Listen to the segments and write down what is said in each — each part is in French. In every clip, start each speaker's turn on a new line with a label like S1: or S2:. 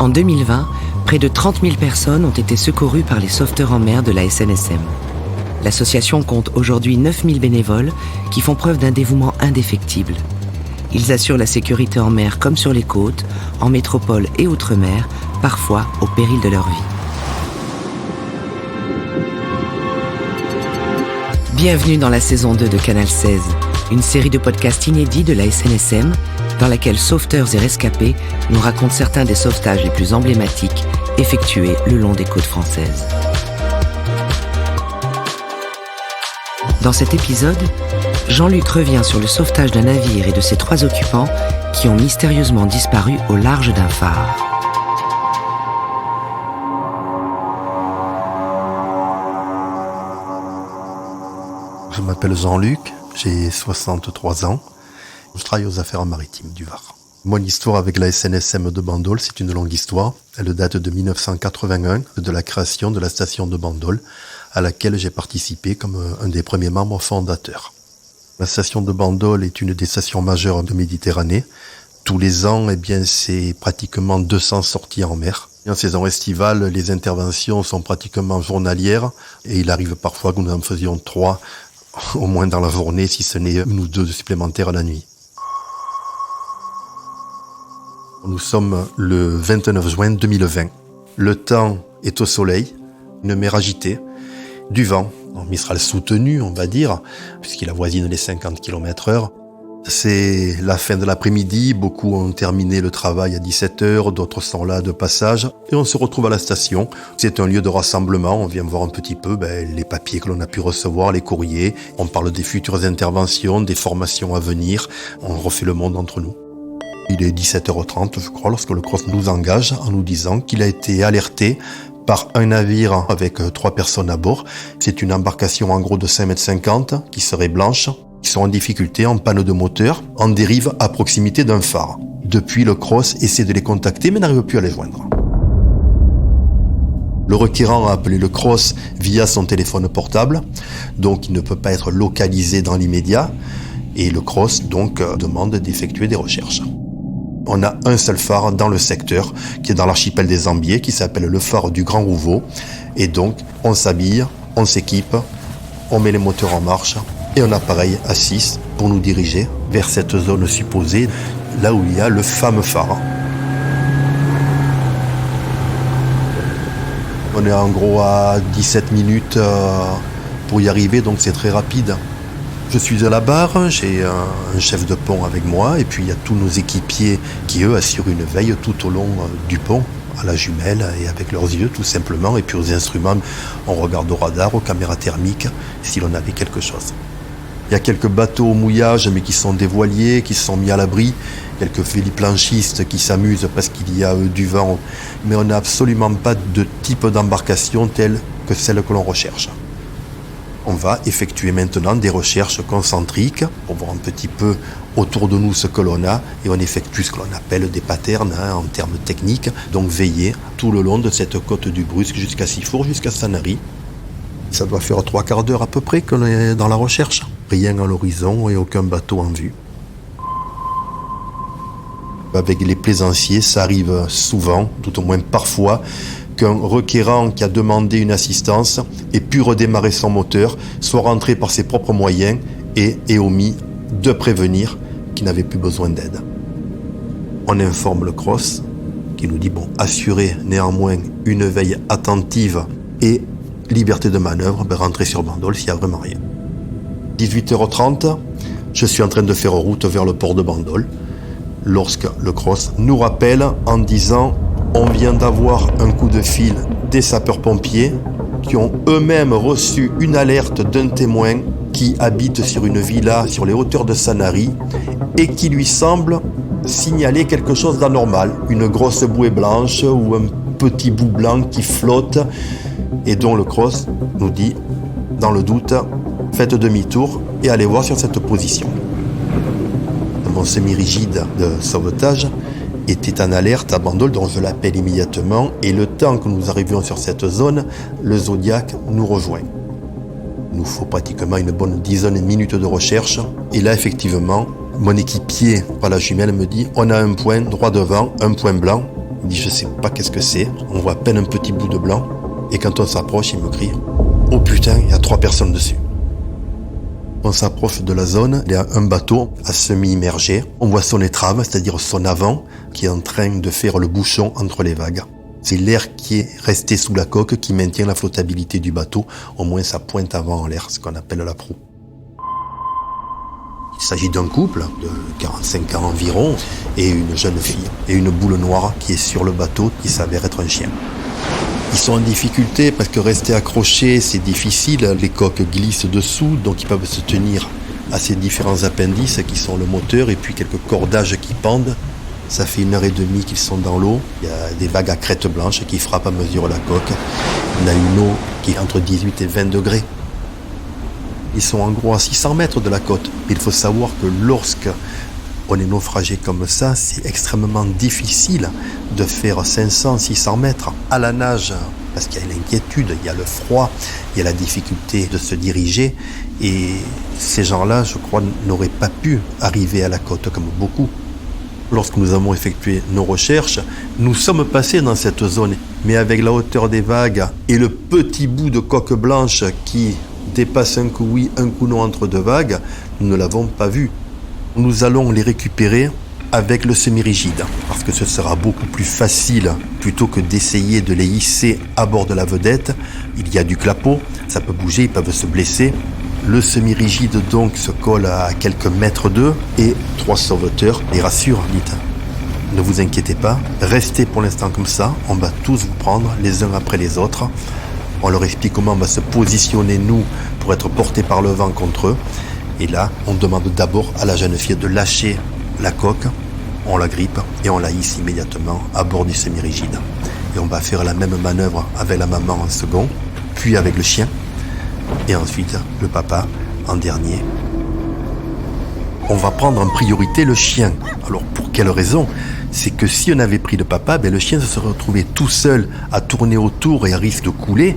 S1: En 2020, près de 30 000 personnes ont été secourues par les sauveteurs en mer de la SNSM. L'association compte aujourd'hui 9 000 bénévoles qui font preuve d'un dévouement indéfectible. Ils assurent la sécurité en mer comme sur les côtes, en métropole et outre-mer, parfois au péril de leur vie. Bienvenue dans la saison 2 de Canal 16, une série de podcasts inédits de la SNSM, dans laquelle sauveteurs et rescapés nous racontent certains des sauvetages les plus emblématiques effectués le long des côtes françaises. Dans cet épisode, Jean-Luc revient sur le sauvetage d'un navire et de ses 3 occupants qui ont mystérieusement disparu au large d'un phare.
S2: Je m'appelle Jean-Luc, j'ai 63 ans. Je travaille aux affaires maritimes du Var. Mon histoire avec la SNSM de Bandol, c'est une longue histoire. Elle date de 1981, de la création de la station de Bandol, à laquelle j'ai participé comme un des premiers membres fondateurs. La station de Bandol est une des stations majeures de Méditerranée. Tous les ans, c'est pratiquement 200 sorties en mer. Et en saison estivale, les interventions sont pratiquement journalières et il arrive parfois que nous en faisions 3, au moins dans la journée, si ce n'est 1 ou 2 supplémentaires la nuit. Nous sommes le 29 juin 2020. Le temps est au soleil, une mer agitée, du vent, un Mistral soutenu, on va dire, puisqu'il avoisine les 50 km/h. C'est la fin de l'après-midi, beaucoup ont terminé le travail à 17h, d'autres sont là de passage, et on se retrouve à la station. C'est un lieu de rassemblement, on vient voir un petit peu les papiers que l'on a pu recevoir, les courriers, on parle des futures interventions, des formations à venir, on refait le monde entre nous. Il est 17h30, je crois, lorsque le CROSS nous engage en nous disant qu'il a été alerté par un navire avec 3 personnes à bord. C'est une embarcation en gros de 5,50 m qui serait blanche, qui sont en difficulté, en panne de moteur, en dérive à proximité d'un phare. Depuis, le CROSS essaie de les contacter mais n'arrive plus à les joindre. Le requérant a appelé le CROSS via son téléphone portable, donc il ne peut pas être localisé dans l'immédiat, et le CROSS donc demande d'effectuer des recherches. On a un seul phare dans le secteur, qui est dans l'archipel des Ambiers, qui s'appelle le phare du Grand Rouveau. Et donc, on s'habille, on s'équipe, on met les moteurs en marche, et un appareil à 6 pour nous diriger vers cette zone supposée, là où il y a le fameux phare. On est en gros à 17 minutes pour y arriver, donc c'est très rapide. Je suis à la barre, j'ai un chef de pont avec moi et puis il y a tous nos équipiers qui eux assurent une veille tout au long du pont, à la jumelle et avec leurs yeux tout simplement. Et puis aux instruments, on regarde au radar, aux caméras thermiques, si l'on avait quelque chose. Il y a quelques bateaux au mouillage mais qui sont des voiliers, qui se sont mis à l'abri, quelques féliplanchistes qui s'amusent parce qu'il y a du vent. Mais on n'a absolument pas de type d'embarcation telle que celle que l'on recherche. On va effectuer maintenant des recherches concentriques pour voir un petit peu autour de nous ce que l'on a et on effectue ce que l'on appelle des patterns en termes techniques, donc veiller tout le long de cette côte du Brusque jusqu'à Sifour, jusqu'à Sanary. Ça doit faire 3/4 d'heure à peu près que l'on est dans la recherche. Rien à l'horizon et aucun bateau en vue. Avec les plaisanciers, ça arrive souvent, tout au moins parfois, qu'un requérant qui a demandé une assistance ait pu redémarrer son moteur, soit rentré par ses propres moyens et ait omis de prévenir qu'il n'avait plus besoin d'aide. On informe le CROSS qui nous dit assurer néanmoins une veille attentive et liberté de manœuvre, rentrer sur Bandol s'il n'y a vraiment rien. 18h30, je suis en train de faire route vers le port de Bandol lorsque le CROSS nous rappelle en disant: on vient d'avoir un coup de fil des sapeurs-pompiers qui ont eux-mêmes reçu une alerte d'un témoin qui habite sur une villa sur les hauteurs de Sanary et qui lui semble signaler quelque chose d'anormal, une grosse bouée blanche ou un petit bout blanc qui flotte et dont le CROSS nous dit, dans le doute, faites demi-tour et allez voir sur cette position. Mon semi-rigide de sauvetage était en alerte à Bandol, donc je l'appelle immédiatement, et le temps que nous arrivions sur cette zone, le Zodiac nous rejoint. Il nous faut pratiquement une bonne dizaine de minutes de recherche, et là effectivement, mon équipier à la jumelle me dit: on a un point droit devant, un point blanc, Il dit, je sais pas qu'est-ce que c'est. On voit à peine un petit bout de blanc. Et quand on s'approche, il me crie, oh putain, il y a 3 personnes dessus. On s'approche de la zone, il y a un bateau à semi-immergé. On voit son étrave, c'est-à-dire son avant, qui est en train de faire le bouchon entre les vagues. C'est l'air qui est resté sous la coque qui maintient la flottabilité du bateau, au moins sa pointe avant en l'air, ce qu'on appelle la proue. Il s'agit d'un couple de 45 ans environ et une jeune fille et une boule noire qui est sur le bateau qui s'avère être un chien. Ils sont en difficulté parce que rester accrochés, c'est difficile. Les coques glissent dessous, donc ils peuvent se tenir à ces différents appendices qui sont le moteur et puis quelques cordages qui pendent. Ça fait 1h30 qu'ils sont dans l'eau. Il y a des vagues à crête blanche qui frappent à mesure la coque. On a une eau qui est entre 18 et 20 degrés. Ils sont en gros à 600 mètres de la côte. Il faut savoir que lorsque on est naufragé comme ça, c'est extrêmement difficile de faire 500, 600 mètres à la nage, parce qu'il y a l'inquiétude, il y a le froid, il y a la difficulté de se diriger. Et ces gens-là, je crois, n'auraient pas pu arriver à la côte comme beaucoup. Lorsque nous avons effectué nos recherches, nous sommes passés dans cette zone. Mais avec la hauteur des vagues et le petit bout de coque blanche qui dépasse un coup oui, un coup non entre 2 vagues, nous ne l'avons pas vu. Nous allons les récupérer avec le semi-rigide, parce que ce sera beaucoup plus facile, plutôt que d'essayer de les hisser à bord de la vedette. Il y a du clapot, ça peut bouger, ils peuvent se blesser. Le semi-rigide donc se colle à quelques mètres d'eux, et 3 sauveteurs les rassurent, dites. Ne vous inquiétez pas, restez pour l'instant comme ça, on va tous vous prendre les uns après les autres. On leur explique comment on va se positionner nous pour être portés par le vent contre eux. Et là, on demande d'abord à la jeune fille de lâcher la coque, on la grippe et on la hisse immédiatement à bord du semi-rigide. Et on va faire la même manœuvre avec la maman en second, puis avec le chien, et ensuite le papa en dernier. On va prendre en priorité le chien. Alors pour quelle raison ? C'est que si on avait pris le papa, le chien se serait retrouvé tout seul à tourner autour et à risque de couler,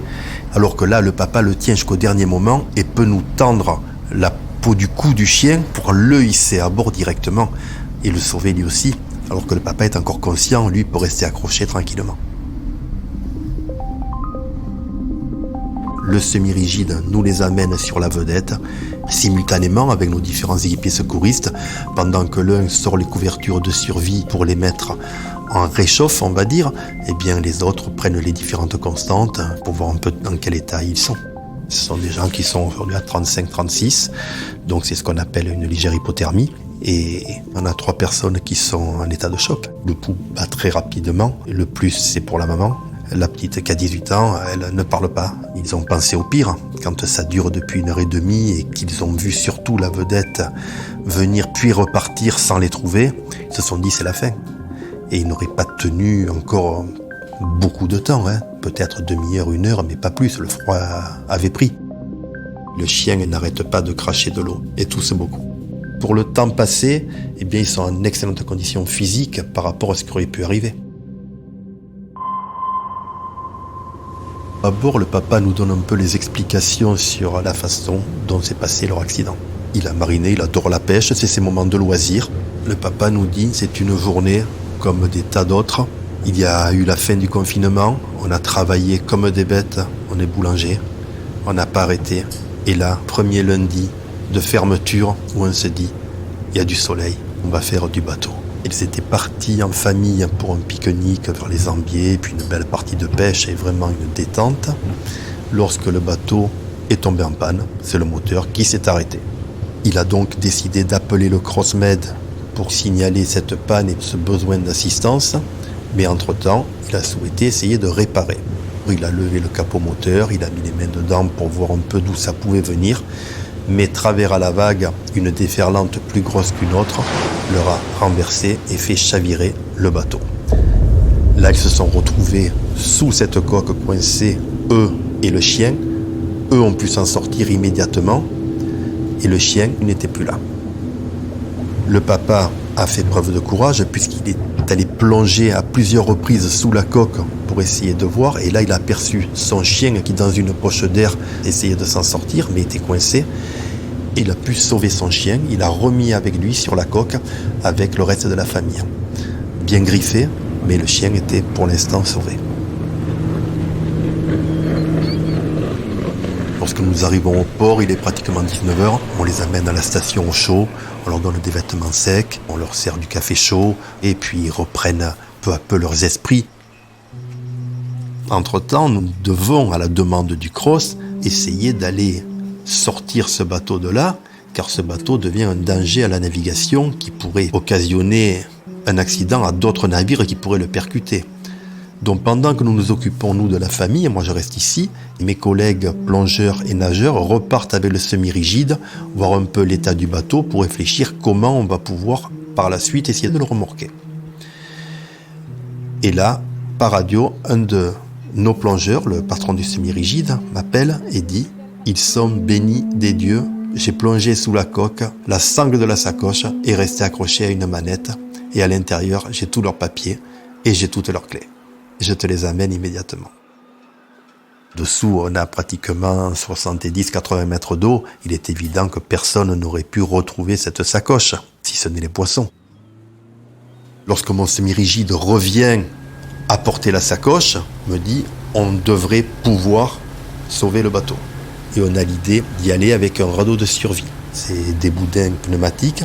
S2: alors que là, le papa le tient jusqu'au dernier moment et peut nous tendre la peau du cou du chien pour le hisser à bord directement et le sauver lui aussi, alors que le papa est encore conscient, lui peut rester accroché tranquillement. Le semi-rigide nous les amène sur la vedette, simultanément avec nos différents équipiers secouristes, pendant que l'un sort les couvertures de survie pour les mettre en réchauffe, on va dire, et bien les autres prennent les différentes constantes pour voir un peu dans quel état ils sont. Ce sont des gens qui sont aujourd'hui à 35-36, donc c'est ce qu'on appelle une légère hypothermie. Et on a 3 personnes qui sont en état de choc. Le pouls bat très rapidement. Le plus, c'est pour la maman. La petite qui a 18 ans, elle ne parle pas. Ils ont pensé au pire. Quand ça dure depuis 1h30 et qu'ils ont vu surtout la vedette venir puis repartir sans les trouver, ils se sont dit c'est la fin. Et ils n'auraient pas tenu encore beaucoup de temps, peut-être demi-heure, 1 heure, mais pas plus. Le froid avait pris. Le chien n'arrête pas de cracher de l'eau et tousse beaucoup. Pour le temps passé, ils sont en excellente condition physique par rapport à ce qui aurait pu arriver. À bord, le papa nous donne un peu les explications sur la façon dont s'est passé leur accident. Il a mariné, il adore la pêche, c'est ses moments de loisir. Le papa nous dit c'est une journée comme des tas d'autres. Il y a eu la fin du confinement, on a travaillé comme des bêtes, on est boulanger, on n'a pas arrêté. Et là, premier lundi de fermeture où on se dit il y a du soleil, on va faire du bateau. Ils étaient partis en famille pour un pique-nique vers les Ambiers, puis une belle partie de pêche et vraiment une détente. Lorsque le bateau est tombé en panne, c'est le moteur qui s'est arrêté. Il a donc décidé d'appeler le Crossmed pour signaler cette panne et ce besoin d'assistance, mais entre-temps, il a souhaité essayer de réparer. Il a levé le capot moteur, il a mis les mains dedans pour voir un peu d'où ça pouvait venir, mais travers à la vague, une déferlante plus grosse qu'une autre leur a renversé et fait chavirer le bateau. Là, ils se sont retrouvés sous cette coque coincée, eux et le chien. Eux ont pu s'en sortir immédiatement et le chien n'était plus là. Le papa a fait preuve de courage puisqu'il est allé plonger à plusieurs reprises sous la coque pour essayer de voir. Et là, il a aperçu son chien qui, dans une poche d'air, essayait de s'en sortir, mais était coincé. Il a pu sauver son chien. Il a remis avec lui sur la coque avec le reste de la famille. Bien griffé, mais le chien était pour l'instant sauvé. Lorsque nous arrivons au port, il est pratiquement 19h, on les amène à la station au chaud, on leur donne des vêtements secs, on leur sert du café chaud, et puis ils reprennent peu à peu leurs esprits. Entre-temps, nous devons, à la demande du CROSS, essayer d'aller sortir ce bateau de là, car ce bateau devient un danger à la navigation qui pourrait occasionner un accident à d'autres navires qui pourraient le percuter. Donc pendant que nous nous occupons, nous, de la famille, moi je reste ici, mes collègues plongeurs et nageurs repartent avec le semi-rigide, voir un peu l'état du bateau pour réfléchir comment on va pouvoir par la suite essayer de le remorquer. Et là, par radio, un de nos plongeurs, le patron du semi-rigide, m'appelle et dit « Ils sont bénis des dieux, j'ai plongé sous la coque, la sangle de la sacoche est restée accrochée à une manette et à l'intérieur, j'ai tous leurs papiers et j'ai toutes leurs clés. Je te les amène immédiatement. » Dessous, on a pratiquement 70-80 mètres d'eau. Il est évident que personne n'aurait pu retrouver cette sacoche, si ce n'est les poissons. Lorsque mon semi-rigide revient apporter la sacoche, me dit on devrait pouvoir sauver le bateau. Et on a l'idée d'y aller avec un radeau de survie. C'est des boudins pneumatiques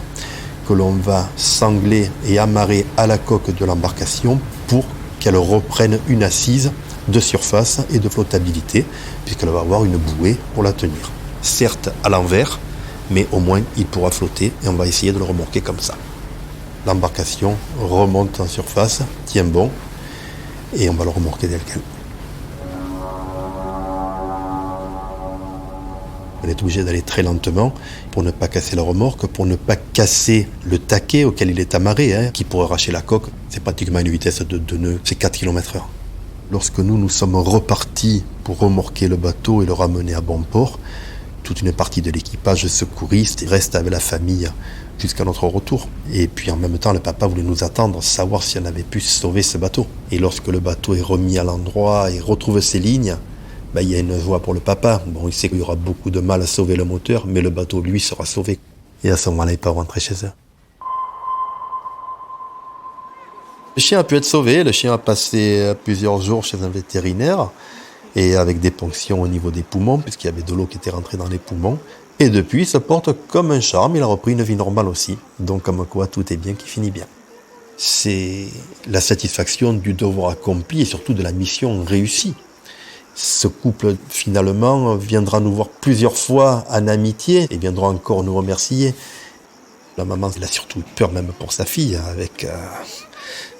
S2: que l'on va sangler et amarrer à la coque de l'embarcation pour qu'elle reprenne une assise de surface et de flottabilité, puisqu'elle va avoir une bouée pour la tenir. Certes à l'envers, mais au moins il pourra flotter et on va essayer de le remorquer comme ça. L'embarcation remonte en surface, tient bon, et on va le remorquer tel quel. On est obligé d'aller très lentement pour ne pas casser la remorque, pour ne pas casser le taquet auquel il est amarré, qui pourrait arracher la coque. C'est pratiquement une vitesse de 2 nœuds, c'est 4 km/h. Lorsque nous sommes repartis pour remorquer le bateau et le ramener à bon port, toute une partie de l'équipage secouriste reste avec la famille jusqu'à notre retour. Et puis en même temps, le papa voulait nous attendre, savoir si on avait pu sauver ce bateau. Et lorsque le bateau est remis à l'endroit et retrouve ses lignes, il y a une joie pour le papa. Bon, il sait qu'il y aura beaucoup de mal à sauver le moteur, mais le bateau, lui, sera sauvé. Et à ce moment-là, ils peuvent rentrer chez eux. Le chien a pu être sauvé. Le chien a passé plusieurs jours chez un vétérinaire et avec des ponctions au niveau des poumons, puisqu'il y avait de l'eau qui était rentrée dans les poumons. Et depuis, il se porte comme un charme. Il a repris une vie normale aussi. Donc, comme quoi, tout est bien qui finit bien. C'est la satisfaction du devoir accompli et surtout de la mission réussie. Ce couple, finalement, viendra nous voir plusieurs fois en amitié et viendra encore nous remercier. La maman, elle a surtout eu peur même pour sa fille, avec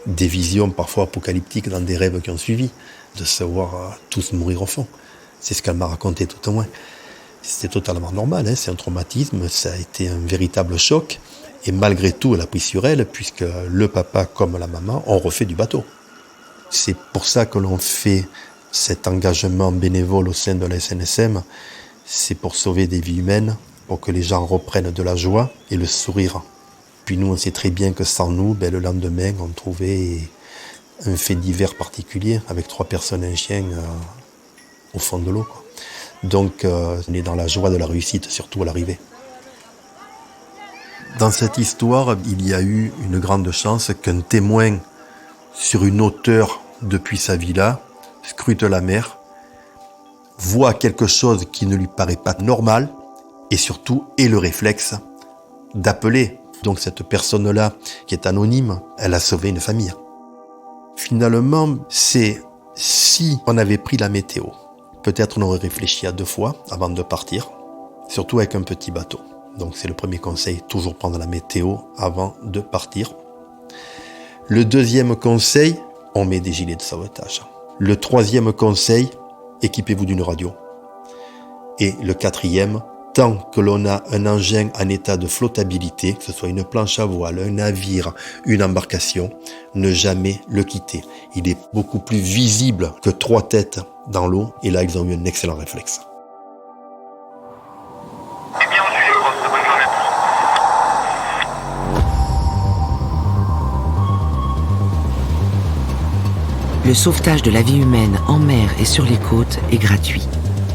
S2: des visions parfois apocalyptiques dans des rêves qui ont suivi, de se voir tous mourir au fond. C'est ce qu'elle m'a raconté tout au moins. C'était totalement normal, c'est un traumatisme, ça a été un véritable choc. Et malgré tout, elle a pris sur elle, puisque le papa comme la maman ont refait du bateau. C'est pour ça que l'on fait cet engagement bénévole au sein de la SNSM, c'est pour sauver des vies humaines, pour que les gens reprennent de la joie et le sourire. Puis nous, on sait très bien que sans nous, le lendemain, on trouvait un fait divers particulier, avec 3 personnes et un chien au fond de l'eau, quoi. Donc, on est dans la joie de la réussite, surtout à l'arrivée. Dans cette histoire, il y a eu une grande chance qu'un témoin sur une hauteur depuis sa villa scrute la mer, voit quelque chose qui ne lui paraît pas normal et surtout ait le réflexe d'appeler. Donc cette personne-là, qui est anonyme, elle a sauvé une famille. Finalement, c'est si on avait pris la météo, peut-être on aurait réfléchi à 2 fois avant de partir, surtout avec un petit bateau. Donc c'est le premier conseil, toujours prendre la météo avant de partir. Le deuxième conseil, on met des gilets de sauvetage. Le troisième conseil, équipez-vous d'une radio. Et le quatrième, tant que l'on a un engin en état de flottabilité, que ce soit une planche à voile, un navire, une embarcation, ne jamais le quitter. Il est beaucoup plus visible que 3 têtes dans l'eau, et là ils ont eu un excellent réflexe.
S1: Le sauvetage de la vie humaine en mer et sur les côtes est gratuit.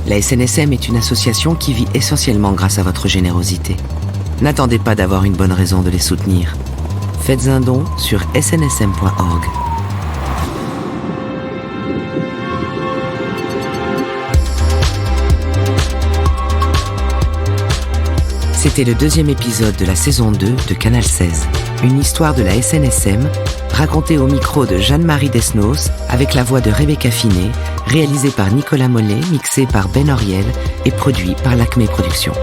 S1: La SNSM est une association qui vit essentiellement grâce à votre générosité. N'attendez pas d'avoir une bonne raison de les soutenir. Faites un don sur snsm.org. C'était le 2e épisode de la saison 2 de Canal 16. Une histoire de la SNSM, racontée au micro de Jeanne-Marie Desnos, avec la voix de Rebecca Finet, réalisée par Nicolas Mollet, mixé par Ben Oriel et produit par l'Acme Productions.